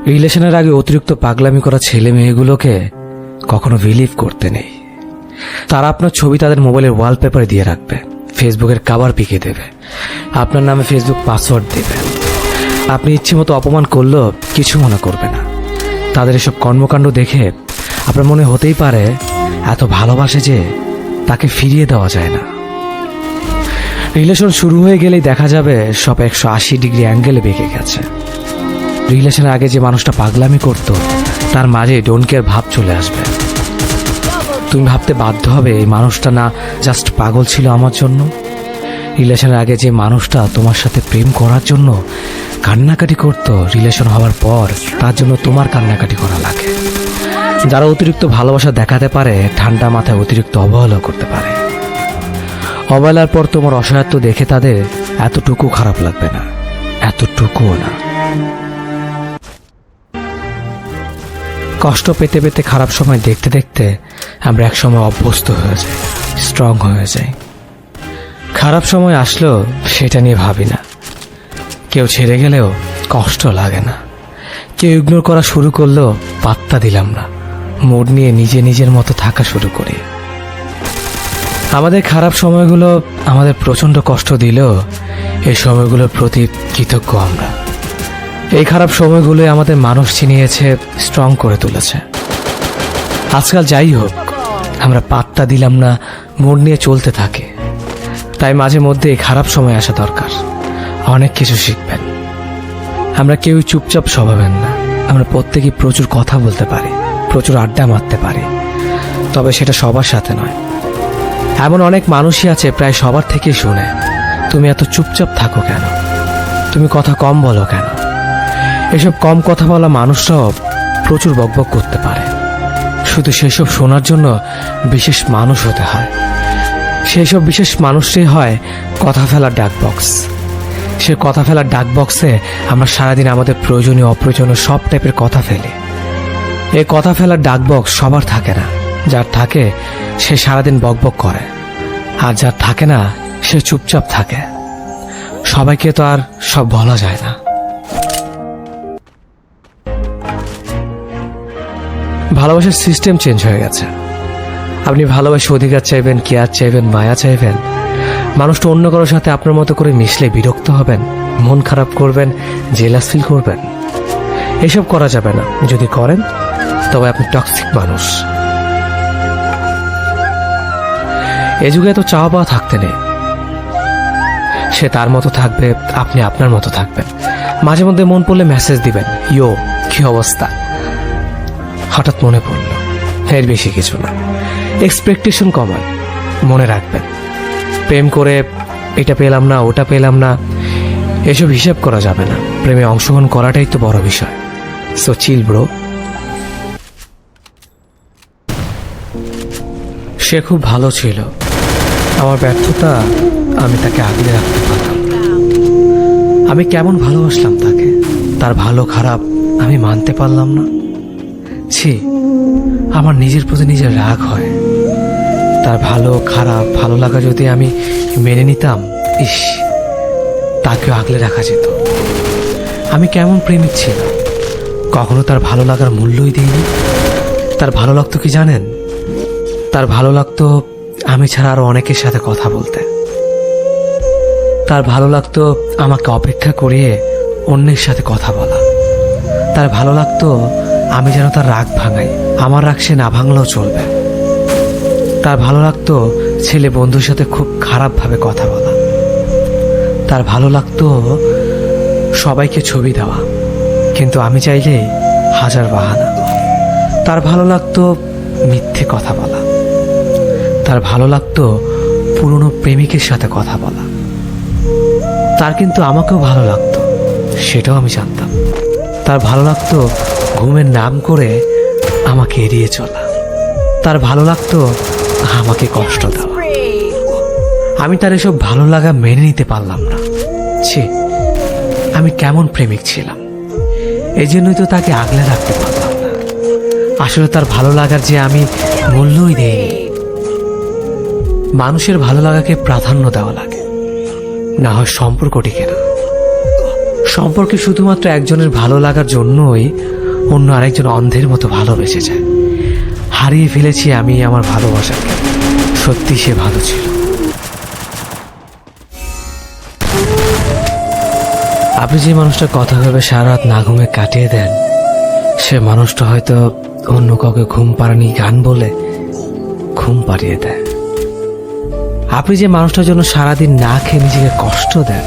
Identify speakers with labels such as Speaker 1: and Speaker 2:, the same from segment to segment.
Speaker 1: রিলেশনের আগে অতিরিক্ত পাগলামি করা ছেলে মেয়েগুলোকে কখনো বিলিভ করতে নেই। তারা আপনার ছবি তাদের মোবাইলের ওয়ালপেপারে দিয়ে রাখবে, ফেসবুকের কভার পিকে দেবে, আপনার নামে ফেসবুক পাসওয়ার্ড দেবে। আপনি ইচ্ছে মতো অপমান করলেও কিছু মনে করবে না। তাদের এসব কর্মকাণ্ড দেখে আপনার মনে হতেই পারে এত ভালোবাসে যে তাকে ফিরিয়ে দেওয়া যায় না। রিলেশন শুরু হয়ে গেলেই দেখা যাবে সব 180 ডিগ্রি অ্যাঙ্গেলে বেঁকে গেছে। রিলেশনের আগে যে মানুষটা পাগলামি করত তার মাঝে ডোন্ট কেয়ার ভাব চলে আসবে। তুমি ভাবতে বাধ্য হবে এই মানুষটা না জাস্ট পাগল ছিল আমার জন্য। রিলেশনের আগে যে মানুষটা তোমার সাথে প্রেম করার জন্য কান্নাকাটি করত, রিলেশন হওয়ার পর তার জন্য তোমার কান্নাকাটি করা লাগে। যারা অতিরিক্ত ভালোবাসা দেখাতে পারে ঠান্ডা মাথায় অতিরিক্ত অবহেলা করতে পারে। অবহেলার পর তোমার অসহায়ত্ব দেখে তাদের এতটুকু খারাপ লাগবে না, এতটুকুও না। কষ্ট পেতে পেতে খারাপ সময় দেখতে দেখতে আমরা একসময় অভ্যস্ত হয়ে যাই, স্ট্রং হয়ে যাই। খারাপ সময় আসলেও সেটা নিয়ে ভাবি না। কেউ ছেড়ে গেলেও কষ্ট লাগে না। কেউ ইগনোর করা শুরু করলেও পাত্তা দিলাম না। মুড নিয়ে নিজের মতো থাকা শুরু করি। আমাদের খারাপ সময়গুলো আমাদের প্রচণ্ড কষ্ট দিলেও এই সময়গুলোর প্রতি কৃতজ্ঞ আমরা। এই খারাপ সময়গুলো আমাদের মানুষ চিনিয়েছে, স্ট্রং করে তুলেছে। আজকাল যাই হোক, আমরা পাত্তা দিলাম না, মুড নিয়ে চলতে থাকি। তাই মাঝে মধ্যে এই খারাপ সময় আসা দরকার। অনেক কিছু শিখবেন। আমরা কেউই চুপচাপ স্বভাবের না। আমরা প্রত্যেকেই প্রচুর কথা বলতে পারি, প্রচুর আড্ডা মারতে পারি, তবে সেটা সবার সাথে নয়। এমন অনেক মানুষই আছে প্রায় সবার থেকেই শুনে, তুমি এত চুপচাপ থাকো কেন, তুমি কথা কম বলো কেন। এসব কম কথা বলা মানুষরাও প্রচুর বকবক করতে পারে। শুধু সেসব শোনার জন্য বিশেষ মানুষ হতে হয়। সেই সব বিশেষ মানুষটাই হয় কথা ফেলার ডাক বক্স। সে কথা ফেলার ডাক বক্সে আমরা সারাদিন আমাদের প্রয়োজনীয় অপ্রয়োজনীয় সব টাইপের কথা ফেলি। এই কথা ফেলার ডাক বক্স সবার থাকে না। যার থাকে সে সারাদিন বকবক করে, আর যার থাকে না সে চুপচাপ থাকে। সবাইকে তো আর সব বলা যায় না। ভালোবাসার সিস্টেম চেঞ্জ হয়ে গেছে। আপনি ভালোবাসে অধিকার চাইবেন, কেয়ার চাইবেন, মায়া চাইবেন। মানুষটা অন্য কারোর সাথে আপনার মতো করে মিশলে বিরক্ত হবেন, মন খারাপ করবেন, জেলাস ফিল করবেন। এসব করা যাবে না। যদি করেন তবে আপনি টক্সিক মানুষ। এ যুগে তো চাওয়া পাওয়া থাকতে নেই। সে তার মতো থাকবে, আপনি আপনার মতো থাকবেন। মাঝে মধ্যে মন পড়লে মেসেজ দিবেন, ইয়ো কি অবস্থা, হঠাৎ মনে পড়ল। এর বেশি কিছু না। এক্সপেকটেশন কমান, মনে রাখবেন। প্রেম করে এটা পেলাম না, ওটা পেলাম না, এসব হিসাব করা যাবে না। প্রেমে অংশগ্রহণ করাটাই তো বড় বিষয়। সো চিল ব্রো। সে খুব ভালো ছিল। আমার ব্যর্থতা আমি তাকে আগলে রাখতে পারলাম। আমি কেমন ভালোবাসলাম তাকে, তার ভালো খারাপ আমি মানতে পারলাম না। ছি, আমার নিজের প্রতি নিজের রাগ হয়। তার ভালো খারাপ ভালো লাগা যদি আমি মেনে নিতাম, ইস, তাকেও আগলে রাখা যেত। আমি কেমন প্রেমিক ছিলাম, কখনো তার ভালো লাগার মূল্যই দিইনি। তার ভালো লাগতো কি জানেন? তার ভালো লাগতো আমি ছাড়া আরো অনেকের সাথে কথা বলতে। তার ভালো লাগতো আমাকে অপেক্ষা করিয়ে অন্যের সাথে কথা বলা। তার ভালো লাগতো আমি যেন তার রাগ ভাঙাই, আমার রাগ সে না ভাঙলেও চলবে। তার ভালো লাগতো ছেলে বন্ধুর সাথে খুব খারাপভাবে কথা বলা। তার ভালো লাগতো সবাইকে ছবি দেওয়া, কিন্তু আমি চাইলে হাজার বাহানা। তার ভালো লাগতো মিথ্যে কথা বলা। তার ভালো লাগতো পুরনো প্রেমিকের সাথে কথা বলা। তার কিন্তু আমাকেও ভালো লাগতো, সেটাও আমি জানতাম। তার ভালো লাগতো ঘুমের নাম করে আমাকে এড়িয়ে চলা। তার ভালো লাগতো আমাকে কষ্ট দেওয়া। আমি তার এসব ভালো লাগা মেনে নিতে পারলাম না। ছি, আমি কেমন প্রেমিক ছিলাম। এই জন্যই তো তাকে আগলে রাখতে পারলাম না। আসলে তার ভালো লাগার যে আমি মূল্যই দেইনি। মানুষের ভালো লাগাকে প্রাধান্য দেওয়া লাগে, না হয় সম্পর্কটিকে না। সম্পর্কে শুধুমাত্র একজনের ভালো লাগার জন্যই অন্য আরেকজন অন্ধের মতো ভালোবেসে যায়। হারিয়ে ফেলেছি আমি আমার ভালোবাসাকে। সত্যি সে ভালো ছিল। আপনি যে মানুষটার কথা ভেবে সারা রাত না ঘুমে কাটিয়ে দেন, সে মানুষটা হয়তো অন্য কাউকে ঘুম পাড়ানি গান বলে ঘুম পাড়িয়ে দেয়। আপনি যে মানুষটার জন্য সারাদিন না খেয়ে নিজেকে কষ্ট দেন,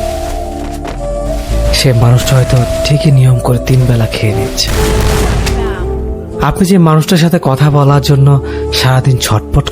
Speaker 1: সে মানুষটা হয়তো ঠিকই নিয়ম করে 3 বেলা খেয়ে নিচ্ছে। আপনি যে মানুষটার সাথে কথা বলার জন্য সারাদিন ছটপট